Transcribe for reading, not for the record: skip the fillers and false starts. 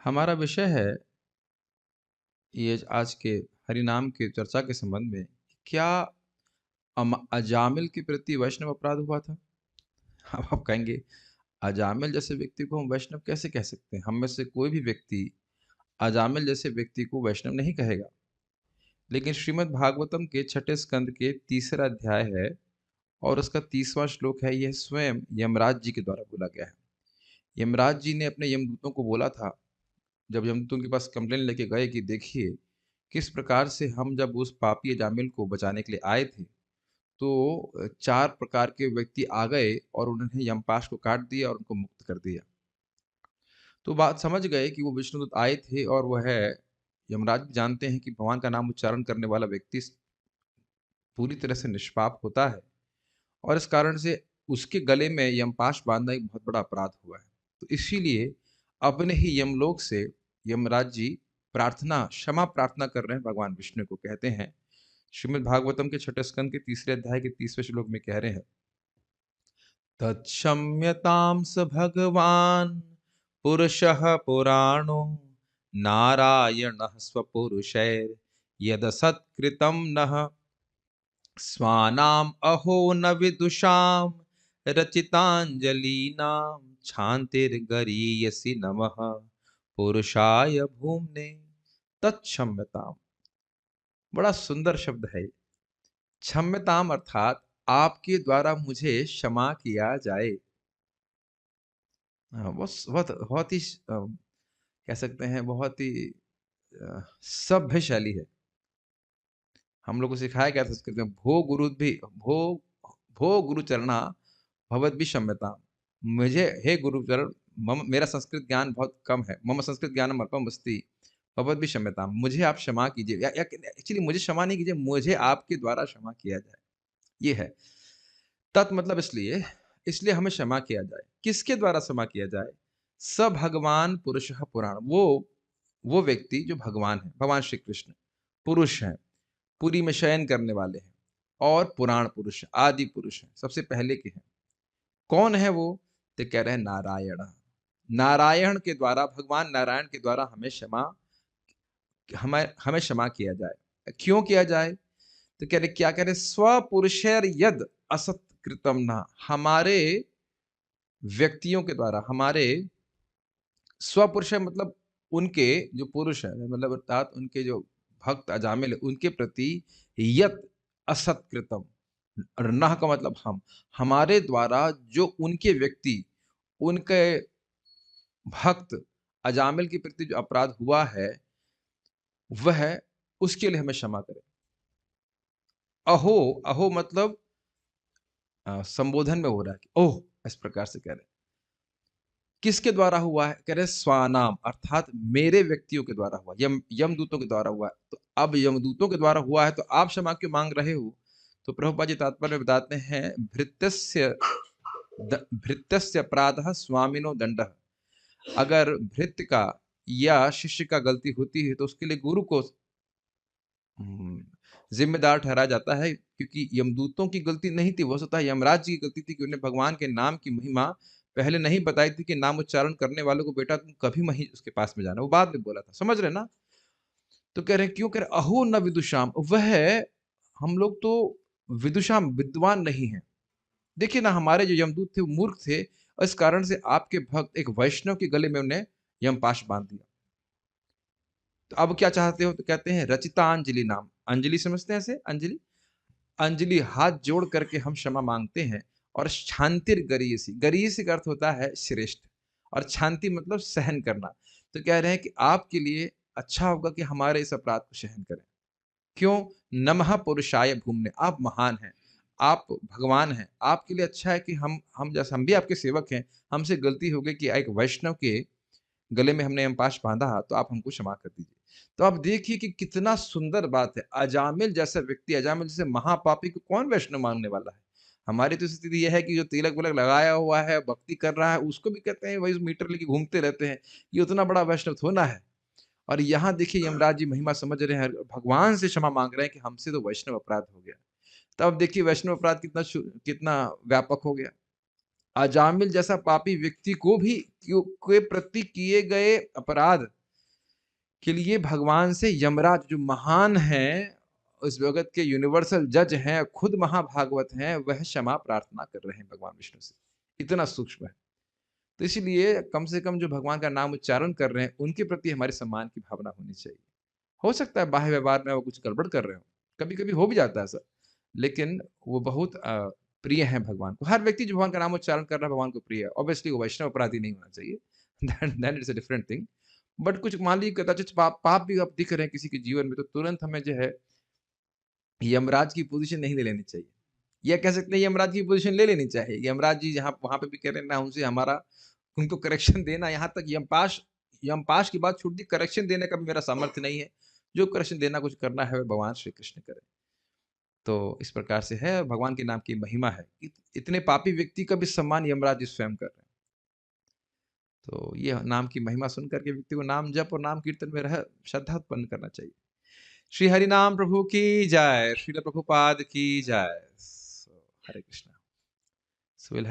हमारा विषय है ये आज के हरिनाम के चर्चा के संबंध में। क्या अजामिल के प्रति वैष्णव अपराध हुआ था? अब आप कहेंगे अजामिल जैसे व्यक्ति को हम वैष्णव कैसे कह सकते हैं? हम में से कोई भी व्यक्ति अजामिल जैसे व्यक्ति को वैष्णव नहीं कहेगा। लेकिन श्रीमद् भागवतम के छठे स्कंद के तीसरा अध्याय है और उसका 30वां श्लोक है। यह स्वयं यमराज जी के द्वारा बोला गया है। यमराज जी ने अपने यमदूतों को बोला था, जब यमदूतों के पास कंप्लेन लेके गए कि देखिए किस प्रकार से हम जब उस पापी अजामिल को बचाने के लिए आए थे, तो 4 प्रकार के व्यक्ति आ गए और उन्होंने यमपाश को काट दिया और उनको मुक्त कर दिया। तो बात समझ गए कि वो विष्णुदूत आए थे और वह यमराज जानते हैं कि भगवान का नाम उच्चारण करने वाला व्यक्ति पूरी तरह से निष्पाप होता है और इस कारण से उसके गले में यमपाश बाँधना एक बहुत बड़ा अपराध हुआ है। तो इसीलिए अपने ही यमलोक से यमराज जी क्षमा प्रार्थना कर रहे हैं भगवान विष्णु को। कहते हैं श्रीमद् भागवतम के छठे स्कंद के तीसरे अध्याय के 30वें श्लोक में कह रहे हैं, तत्क्षम्यतां स भगवान् पुरुषः पुराणो नारायणः स्वपुरुषैर्यदसत्कृतं नः स्वानाम् अहो न विदुषां रचितांजलीनां क्षान्तिर्गरीयसि नमः पुरुषाय भूम्ने तत्क्षम्यताम्। बड़ा सुंदर शब्द है ये। क्षम्यताम अर्थात आपके द्वारा मुझे क्षमा किया जाए। बस बहुत बहुत ही कह सकते हैं बहुत ही सभ्य शैली है। हम लोग को सिखाया गया था संस्कृत में, भो गुरु चरणा भवद्भि क्षम्यताम। मुझे हे गुरुचरण, मम मेरा संस्कृत ज्ञान बहुत कम है, मम संस्कृत ज्ञानम अल्पम अस्ति भवद्भि क्षम्यताम। मुझे आप क्षमा कीजिए या एक्चुअली मुझे क्षमा नहीं कीजिए, मुझे आपके द्वारा क्षमा किया जाए। ये है तत् मतलब इसलिए इसलिए हमें क्षमा किया जाए। किसके द्वारा क्षमा किया जाए? स भगवान पुरुषः पुराण। वो व्यक्ति जो भगवान है, भगवान श्री कृष्ण पुरुष हैं, पुरी में शयन करने वाले हैं और पुराण पुरुष हैं, आदि पुरुष हैं, सबसे पहले के हैं। कौन है वो? तो कह रहे हैं नारायण। नारायण के द्वारा, भगवान नारायण के द्वारा हमें हमें क्षमा किया जाए। क्यों किया जाए? तो कह रहे क्या कह रहे, स्वपुरुषैर यद असत कृतम न। हमारे व्यक्तियों के द्वारा, हमारे स्वपुरुष है मतलब उनके जो पुरुष है, मतलब अर्थात उनके जो भक्त अजामिल है, उनके प्रति यत असत कृतम, और नह का मतलब हम, हमारे द्वारा जो उनके व्यक्ति, उनके भक्त अजामिल के प्रति जो अपराध हुआ है, वह उसके लिए हमें क्षमा करें। अहो, अहो मतलब संबोधन में हो रहा है कि ओह, इस प्रकार से कह रहे हैं। किसके द्वारा हुआ है? कह रहे स्वानाम अर्थात मेरे व्यक्तियों के द्वारा हुआ, यमदूतों के द्वारा हुआ है। तो अब यमदूतों के द्वारा हुआ है तो आप क्षमा क्यों मांग रहे हो? तो प्रभुपाद जी तात्पर्य में बताते हैं, भृत्यस्य अपराधः स्वामिनो दंडः। अगर भृत्य का या शिष्य का गलती होती है तो उसके लिए गुरु को जिम्मेदार ठहराया जाता है, क्योंकि यमदूतों की गलती नहीं थी, वो स्वतः यमराज जी की गलती थी कि उन्हें भगवान के नाम की महिमा पहले नहीं बताई थी कि नाम उच्चारण करने वालों को बेटा तुम कभी नहीं उसके पास में जाना, वो बाद में बोला था। समझ रहे ना? तो कह रहे हैं, क्यों कह रहे अहो न विदुषाम, वह हम लोग तो विदुषाम विद्वान नहीं है। देखिए ना, हमारे जो यमदूत थे वो मूर्ख थे और इस कारण से आपके भक्त एक वैष्णव के गले में उन्हें यमपाश बांध दिया। तो अब क्या चाहते हो? तो कहते हैं रचितांजलि नाम। अंजलि समझते हैं? ऐसे अंजलि, अंजलि हाथ जोड़ करके हम क्षमा मांगते हैं। और शांतिर गरीयसी, गरीयसी का अर्थ होता है श्रेष्ठ, और शांति मतलब सहन करना। तो कह रहे हैं कि आपके लिए अच्छा होगा कि हमारे इस अपराध को सहन करें। क्यों? नमः पुरुषाय भूमने, आप महान हैं, आप भगवान हैं, आपके लिए अच्छा है कि हम जैसे हम भी आपके सेवक हैं, हमसे गलती हो गई कि एक वैष्णव के गले में हमने यमपाश बाँधा, तो आप हमको क्षमा कर दीजिए। तो आप देखिए कि कितना सुंदर बात है। अजामिल जैसा व्यक्ति, अजामिल जैसे महापापी को कौन वैष्णव मानने वाला है? हमारी तो स्थिति ये है कि जो तिलक-विलक लगाया हुआ है, भक्ति कर रहा है, उसको भी कहते हैं वही मीटर लेके घूमते रहते हैं। ये उतना बड़ा वैष्णव थोड़ी ना है। और यहाँ देखिए यमराज जी महिमा समझ रहे हैं, भगवान से क्षमा माँग रहे हैं कि हमसे तो वैष्णव अपराध हो गया। तो अब देखिए वैष्णव अपराध कितना व्यापक हो गया। अजामिल जैसा पापी व्यक्ति को भी के प्रति किए गए अपराध के लिए भगवान से यमराज जो महान है, उस जगत के यूनिवर्सल जज हैं, खुद महाभागवत हैं, वह क्षमा प्रार्थना कर रहे हैं भगवान विष्णु से। इतना सूक्ष्म है। तो इसीलिए कम से कम जो भगवान का नाम उच्चारण कर रहे हैं, उनके प्रति हमारे सम्मान की भावना होनी चाहिए। हो सकता है बाह्य व्यवहार में वो कुछ गड़बड़ कर रहे हों, कभी-कभी हो भी जाता है ऐसा, लेकिन वो बहुत प्रिय हैं भगवान को। हर व्यक्ति जो भगवान का नाम उच्चारण कर रहा है, भगवान को प्रिय है। ऑब्वियसली वो वैष्णव अपराधी नहीं होना चाहिए। That is a different thing. But कुछ मान लीजिए कदाचित पाप पाप भी अब दिख रहे हैं किसी के जीवन में, तो तुरंत हमें जो है यमराज की पोज़ीशन नहीं ले लेनी चाहिए। या कह सकते हैं यमराज की पोज़ीशन ले लेनी चाहिए। यमराज जी जहाँ वहाँ पे भी कह रहे हैं ना, उनसे हमारा उनको करेक्शन देना, यहाँ तक यमपाश की बात छूट दी, करेक्शन देने का भी मेरा सामर्थ्य नहीं है। जो करेक्शन देना कुछ करना है, वो भगवान श्री कृष्ण करें। तो इस प्रकार से है, भगवान के नाम की महिमा है। इतने पापी व्यक्ति का भी सम्मान यमराज जी स्वयं कर रहे हैं। तो ये नाम की महिमा सुन कर के व्यक्ति को नाम जप और नाम कीर्तन में रह श्रद्धा उत्पन्न करना चाहिए। श्री हरि नाम प्रभु की जय, श्रील प्रभुपाद की जय। हरे कृष्णा। सो